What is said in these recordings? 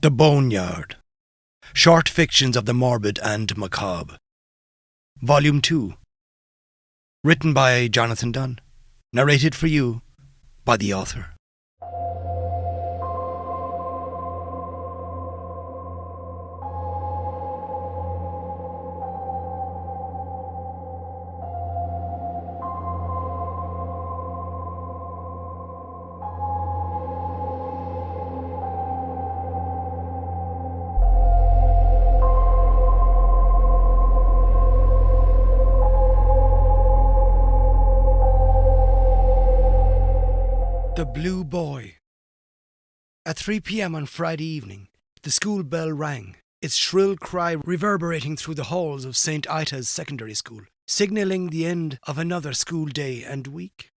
The Boneyard. Short Fictions of the Morbid and Macabre. Volume 2. Written by Jonathan Dunne. Narrated for you by the author. The Blue Boy. At 3 p.m. on Friday evening, the school bell rang, its shrill cry reverberating through the halls of St. Ita's Secondary School, signalling the end of another school day and week.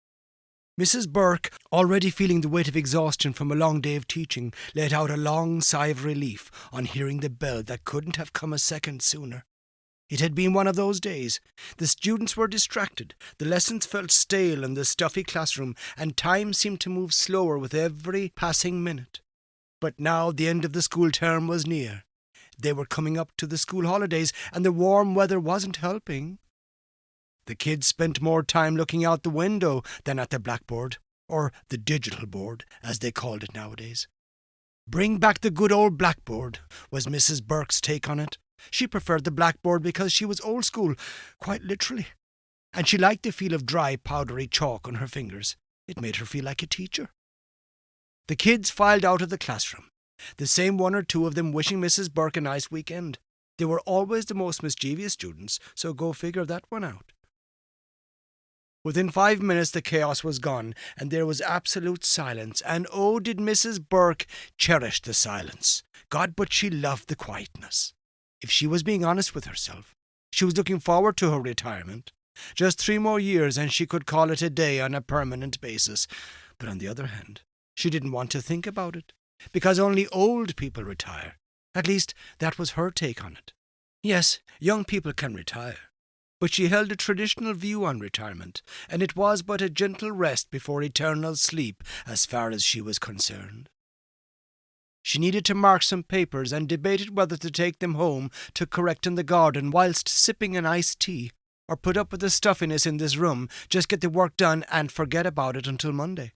Mrs. Burke, already feeling the weight of exhaustion from a long day of teaching, let out a long sigh of relief on hearing the bell that couldn't have come a second sooner. It had been one of those days. The students were distracted, the lessons felt stale in the stuffy classroom, and time seemed to move slower with every passing minute. But now the end of the school term was near. They were coming up to the school holidays, and the warm weather wasn't helping. The kids spent more time looking out the window than at the blackboard, or the digital board, as they called it nowadays. Bring back the good old blackboard, was Mrs. Burke's take on it. She preferred the blackboard because she was old school, quite literally, and she liked the feel of dry, powdery chalk on her fingers. It made her feel like a teacher. The kids filed out of the classroom, the same one or two of them wishing Mrs. Burke a nice weekend. They were always the most mischievous students, so go figure that one out. Within 5 minutes the chaos was gone, and there was absolute silence, and oh, did Mrs. Burke cherish the silence. God, but she loved the quietness. If she was being honest with herself, she was looking forward to her retirement. Just 3 more years and she could call it a day on a permanent basis. But on the other hand, she didn't want to think about it, because only old people retire. At least, that was her take on it. Yes, young people can retire, but she held a traditional view on retirement, and it was but a gentle rest before eternal sleep as far as she was concerned. She needed to mark some papers and debated whether to take them home to correct in the garden whilst sipping an iced tea, or put up with the stuffiness in this room, just get the work done and forget about it until Monday.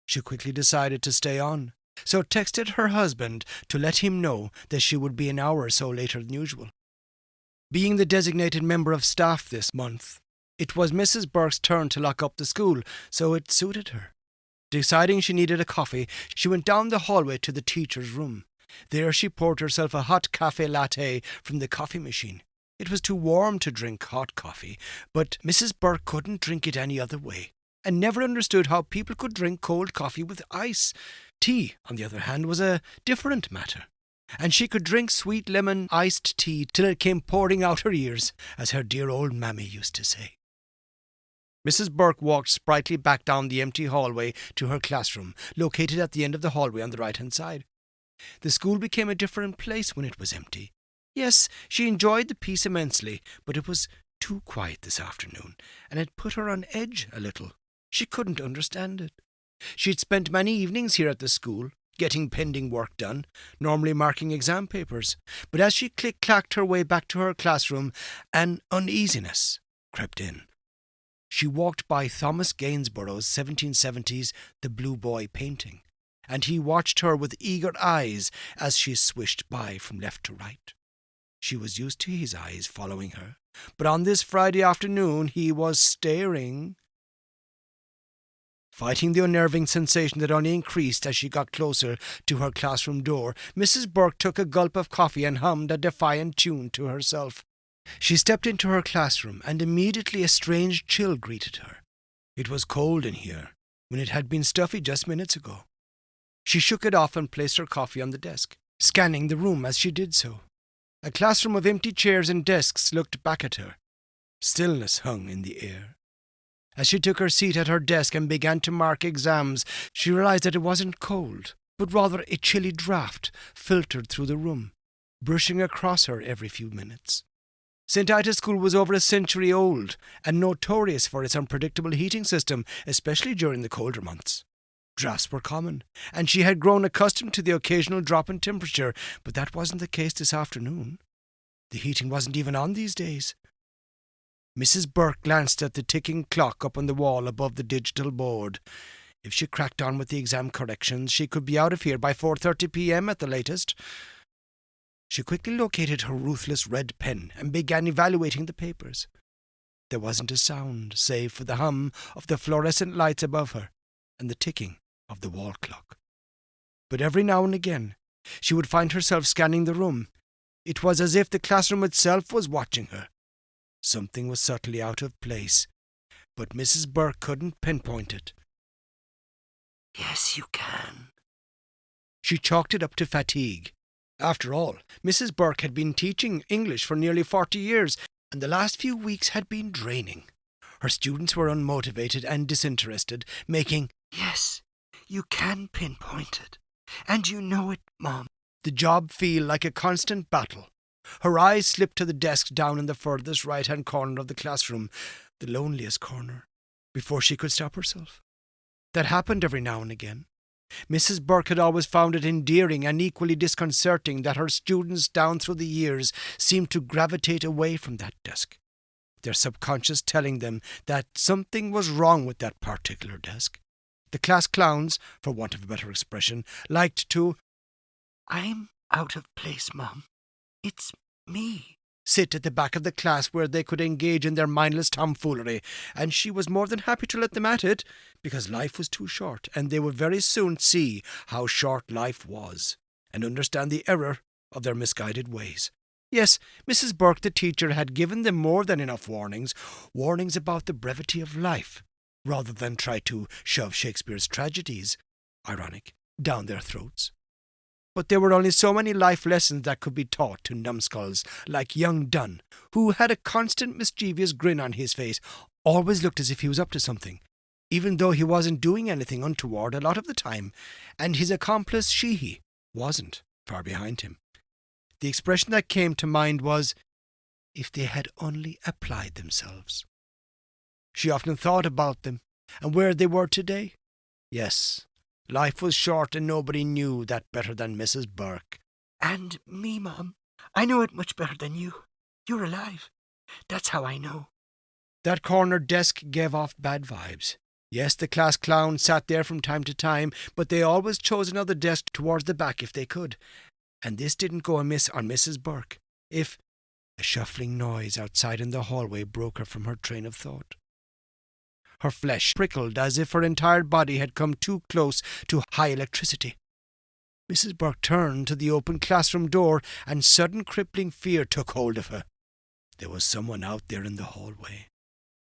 She quickly decided to stay on, so texted her husband to let him know that she would be an hour or so later than usual. Being the designated member of staff this month, it was Mrs. Burke's turn to lock up the school, so it suited her. Deciding she needed a coffee, she went down the hallway to the teacher's room. There she poured herself a hot café latte from the coffee machine. It was too warm to drink hot coffee, but Mrs. Burke couldn't drink it any other way, and never understood how people could drink cold coffee with ice. Tea, on the other hand, was a different matter, and she could drink sweet lemon iced tea till it came pouring out her ears, as her dear old mammy used to say. Mrs. Burke walked sprightly back down the empty hallway to her classroom, located at the end of the hallway on the right-hand side. The school became a different place when it was empty. Yes, she enjoyed the peace immensely, but it was too quiet this afternoon, and it put her on edge a little. She couldn't understand it. She'd spent many evenings here at the school, getting pending work done, normally marking exam papers, but as she click-clacked her way back to her classroom, an uneasiness crept in. She walked by Thomas Gainsborough's 1770s The Blue Boy painting, and he watched her with eager eyes as she swished by from left to right. She was used to his eyes following her, but on this Friday afternoon he was staring. Fighting the unnerving sensation that only increased as she got closer to her classroom door, Mrs. Burke took a gulp of coffee and hummed a defiant tune to herself. She stepped into her classroom, and immediately a strange chill greeted her. It was cold in here, when it had been stuffy just minutes ago. She shook it off and placed her coffee on the desk, scanning the room as she did so. A classroom of empty chairs and desks looked back at her. Stillness hung in the air. As she took her seat at her desk and began to mark exams, she realized that it wasn't cold, but rather a chilly draught filtered through the room, brushing across her every few minutes. St. Ita's School was over a century old and notorious for its unpredictable heating system, especially during the colder months. Drafts were common, and she had grown accustomed to the occasional drop in temperature, but that wasn't the case this afternoon. The heating wasn't even on these days. Mrs. Burke glanced at the ticking clock up on the wall above the digital board. If she cracked on with the exam corrections, she could be out of here by 4:30 p.m. at the latest. She quickly located her ruthless red pen and began evaluating the papers. There wasn't a sound, save for the hum of the fluorescent lights above her and the ticking of the wall clock. But every now and again, she would find herself scanning the room. It was as if the classroom itself was watching her. Something was subtly out of place, but Mrs. Burke couldn't pinpoint it. "Yes, you can." She chalked it up to fatigue. After all, Mrs. Burke had been teaching English for nearly 40 years, and the last few weeks had been draining. Her students were unmotivated and disinterested, making, "Yes, you can pinpoint it, and you know it, Mom," the job feel like a constant battle. Her eyes slipped to the desk down in the furthest right-hand corner of the classroom, the loneliest corner, before she could stop herself. That happened every now and again. Mrs. Burke had always found it endearing and equally disconcerting that her students down through the years seemed to gravitate away from that desk, their subconscious telling them that something was wrong with that particular desk. The class clowns, for want of a better expression, liked to, "I'm out of place, Mom. It's me," sit at the back of the class where they could engage in their mindless tomfoolery, and she was more than happy to let them at it, because life was too short, and they would very soon see how short life was, and understand the error of their misguided ways. Yes, Mrs. Burke, the teacher, had given them more than enough warnings about the brevity of life, rather than try to shove Shakespeare's tragedies, ironic, down their throats. But there were only so many life lessons that could be taught to numbskulls like young Dunne, who had a constant mischievous grin on his face, always looked as if he was up to something, even though he wasn't doing anything untoward a lot of the time, and his accomplice Sheehy wasn't far behind him. The expression that came to mind was, "if they had only applied themselves." She often thought about them and where they were today. Yes, life was short and nobody knew that better than Mrs. Burke. "And me, Mom, I know it much better than you. You're alive. That's how I know." That corner desk gave off bad vibes. Yes, the class clown sat there from time to time, but they always chose another desk towards the back if they could. And this didn't go amiss on Mrs. Burke. If a shuffling noise outside in the hallway broke her from her train of thought. Her flesh prickled as if her entire body had come too close to high electricity. Mrs. Burke turned to the open classroom door, and sudden crippling fear took hold of her. There was someone out there in the hallway.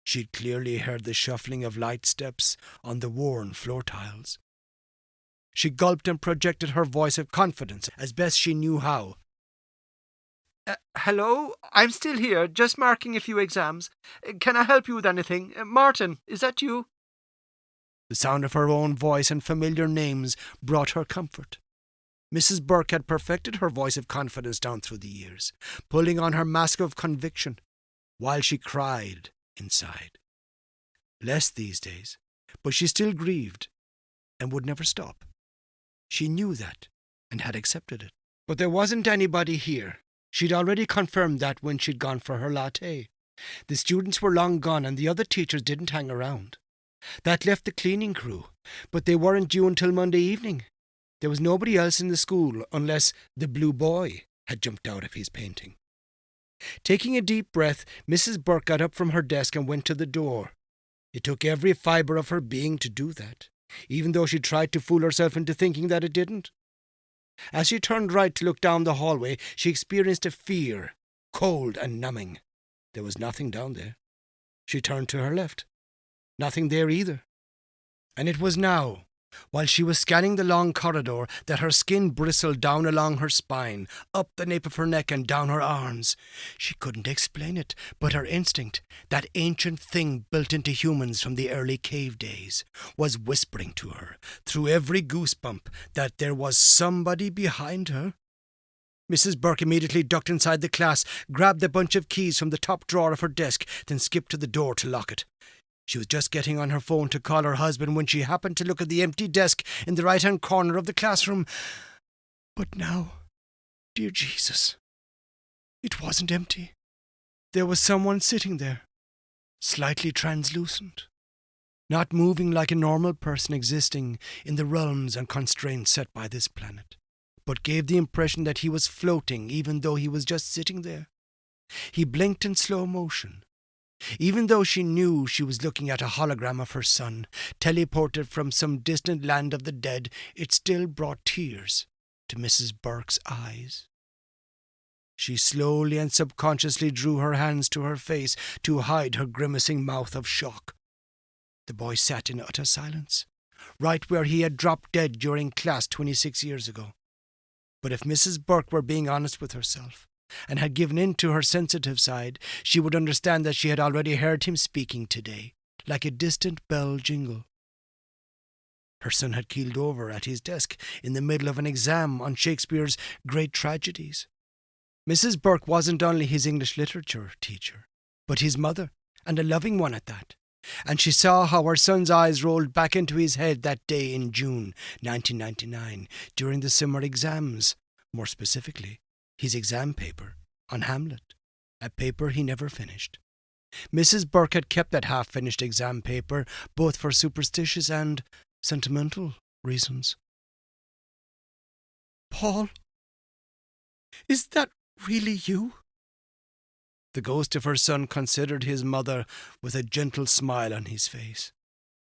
She'd clearly heard the shuffling of light steps on the worn floor tiles. She gulped and projected her voice of confidence as best she knew how. "Hello? I'm still here, just marking a few exams. Can I help you with anything? Martin, is that you?" The sound of her own voice and familiar names brought her comfort. Mrs. Burke had perfected her voice of confidence down through the years, pulling on her mask of conviction, while she cried inside. Less these days, but she still grieved, and would never stop. She knew that, and had accepted it. But there wasn't anybody here. She'd already confirmed that when she'd gone for her latte. The students were long gone, and the other teachers didn't hang around. That left the cleaning crew, but they weren't due until Monday evening. There was nobody else in the school unless the blue boy had jumped out of his painting. Taking a deep breath, Mrs. Burke got up from her desk and went to the door. It took every fibre of her being to do that, even though she tried to fool herself into thinking that it didn't. As she turned right to look down the hallway, she experienced a fear, cold and numbing. There was nothing down there. She turned to her left. Nothing there either. And it was now, while she was scanning the long corridor, that her skin bristled down along her spine, up the nape of her neck and down her arms. She couldn't explain it, but her instinct, that ancient thing built into humans from the early cave days, was whispering to her, through every goosebump, that there was somebody behind her. Mrs. Burke immediately ducked inside the class, grabbed a bunch of keys from the top drawer of her desk, then skipped to the door to lock it. She was just getting on her phone to call her husband when she happened to look at the empty desk in the right-hand corner of the classroom. But now, dear Jesus, it wasn't empty. There was someone sitting there, slightly translucent, not moving like a normal person existing in the realms and constraints set by this planet, but gave the impression that he was floating even though he was just sitting there. He blinked in slow motion. Even though she knew she was looking at a hologram of her son, teleported from some distant land of the dead, it still brought tears to Mrs. Burke's eyes. She slowly and subconsciously drew her hands to her face to hide her grimacing mouth of shock. The boy sat in utter silence, right where he had dropped dead during class 26 years ago. But if Mrs. Burke were being honest with herself, and had given in to her sensitive side, she would understand that she had already heard him speaking today, like a distant bell jingle. Her son had keeled over at his desk in the middle of an exam on Shakespeare's great tragedies. Mrs. Burke wasn't only his English literature teacher, but his mother, and a loving one at that. And she saw how her son's eyes rolled back into his head that day in June 1999, during the summer exams, more specifically, his exam paper on Hamlet, a paper he never finished. Mrs. Burke had kept that half-finished exam paper both for superstitious and sentimental reasons. "Paul, is that really you?" The ghost of her son considered his mother with a gentle smile on his face.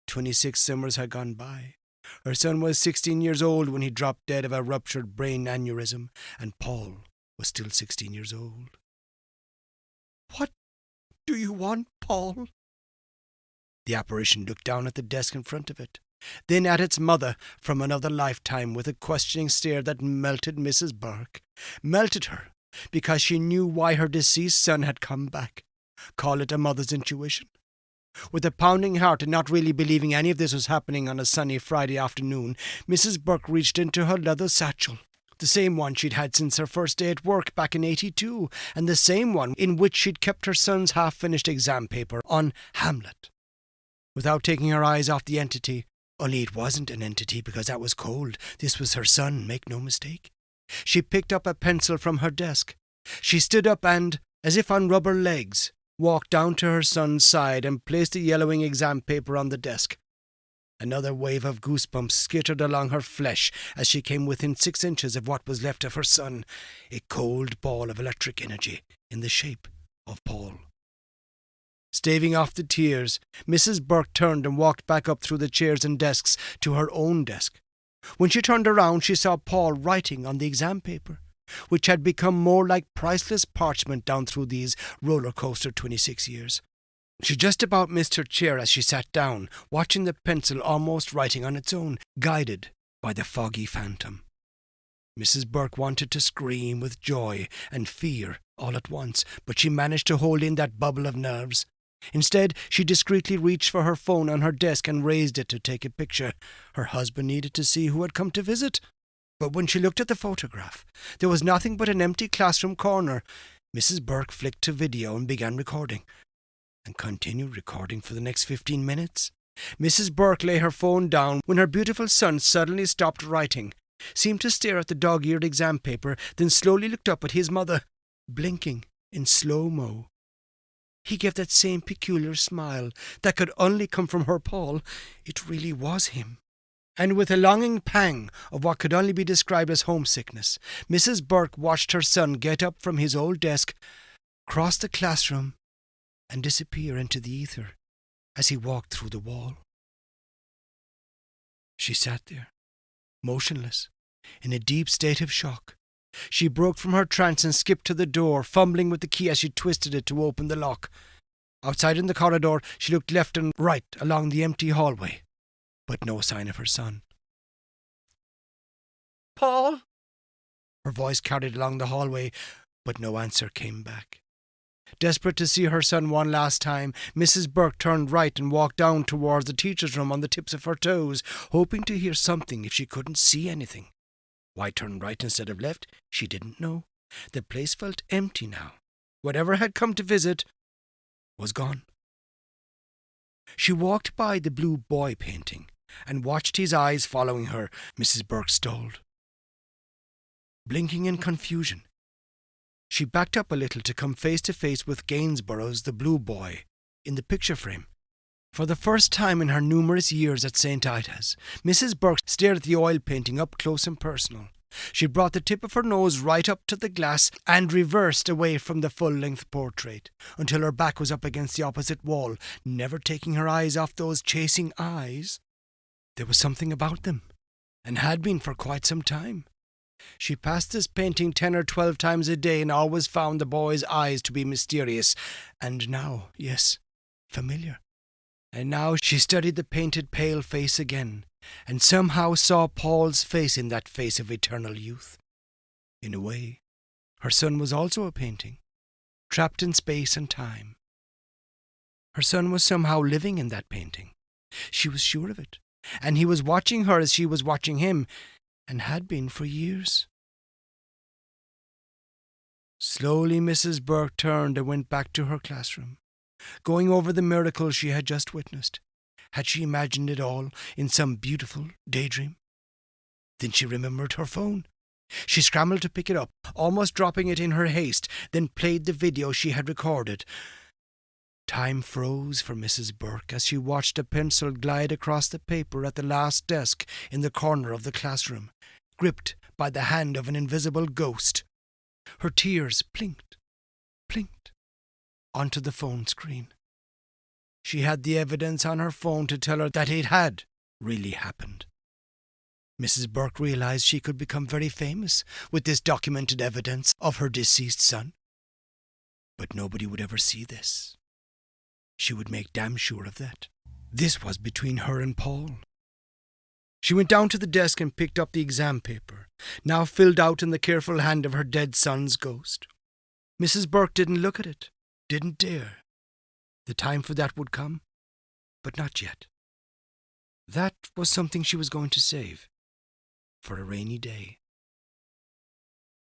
26 summers had gone by. Her son was 16 years old when he dropped dead of a ruptured brain aneurysm, and Paul was still 16 years old. "What do you want, Paul?" The apparition looked down at the desk in front of it, then at its mother from another lifetime with a questioning stare that melted Mrs. Burke, melted her, because she knew why her deceased son had come back. Call it a mother's intuition. With a pounding heart and not really believing any of this was happening on a sunny Friday afternoon, Mrs. Burke reached into her leather satchel, the same one she'd had since her first day at work back in '82, and the same one in which she'd kept her son's half-finished exam paper on Hamlet. Without taking her eyes off the entity, only it wasn't an entity because that was cold, this was her son, make no mistake, she picked up a pencil from her desk. She stood up and, as if on rubber legs, walked down to her son's side and placed the yellowing exam paper on the desk. Another wave of goosebumps skittered along her flesh as she came within 6 inches of what was left of her son, a cold ball of electric energy in the shape of Paul. Staving off the tears, Mrs. Burke turned and walked back up through the chairs and desks to her own desk. When she turned around, she saw Paul writing on the exam paper, which had become more like priceless parchment down through these roller coaster 26 years. She just about missed her chair as she sat down, watching the pencil almost writing on its own, guided by the foggy phantom. Mrs. Burke wanted to scream with joy and fear all at once, but she managed to hold in that bubble of nerves. Instead, she discreetly reached for her phone on her desk and raised it to take a picture. Her husband needed to see who had come to visit. But when she looked at the photograph, there was nothing but an empty classroom corner. Mrs. Burke flicked to video and began recording, and continued recording for the next 15 minutes. Mrs. Burke lay her phone down when her beautiful son suddenly stopped writing, seemed to stare at the dog-eared exam paper, then slowly looked up at his mother, blinking in slow-mo. He gave that same peculiar smile that could only come from her Paul. It really was him. And with a longing pang of what could only be described as homesickness, Mrs. Burke watched her son get up from his old desk, cross the classroom, and disappear into the ether as he walked through the wall. She sat there, motionless, in a deep state of shock. She broke from her trance and skipped to the door, fumbling with the key as she twisted it to open the lock. Outside in the corridor, she looked left and right along the empty hallway, but no sign of her son. "Paul?" Her voice carried along the hallway, but no answer came back. Desperate to see her son one last time, Mrs. Burke turned right and walked down towards the teacher's room on the tips of her toes, hoping to hear something if she couldn't see anything. Why turn right instead of left, she didn't know. The place felt empty now. Whatever had come to visit was gone. She walked by the blue boy painting and watched his eyes following her. Mrs. Burke stalled. Blinking in confusion, she backed up a little to come face to face with Gainsborough's The Blue Boy in the picture frame. For the first time in her numerous years at St. Ida's, Mrs. Burke stared at the oil painting up close and personal. She brought the tip of her nose right up to the glass and reversed away from the full-length portrait until her back was up against the opposite wall, never taking her eyes off those chasing eyes. There was something about them, and had been for quite some time. She passed this painting 10 or 12 times a day and always found the boy's eyes to be mysterious, and now, yes, familiar. And now she studied the painted pale face again, and somehow saw Paul's face in that face of eternal youth. In a way, her son was also a painting, trapped in space and time. Her son was somehow living in that painting. She was sure of it, and he was watching her as she was watching him, and had been for years. Slowly Mrs. Burke turned and went back to her classroom, going over the miracle she had just witnessed. Had she imagined it all in some beautiful daydream? Then she remembered her phone. She scrambled to pick it up, almost dropping it in her haste, then played the video she had recorded. Time froze for Mrs. Burke as she watched a pencil glide across the paper at the last desk in the corner of the classroom, gripped by the hand of an invisible ghost. Her tears plinked, plinked, onto the phone screen. She had the evidence on her phone to tell her that it had really happened. Mrs. Burke realized she could become very famous with this documented evidence of her deceased son. But nobody would ever see this. She would make damn sure of that. This was between her and Paul. She went down to the desk and picked up the exam paper, now filled out in the careful hand of her dead son's ghost. Mrs. Burke didn't look at it, didn't dare. The time for that would come, but not yet. That was something she was going to save for a rainy day.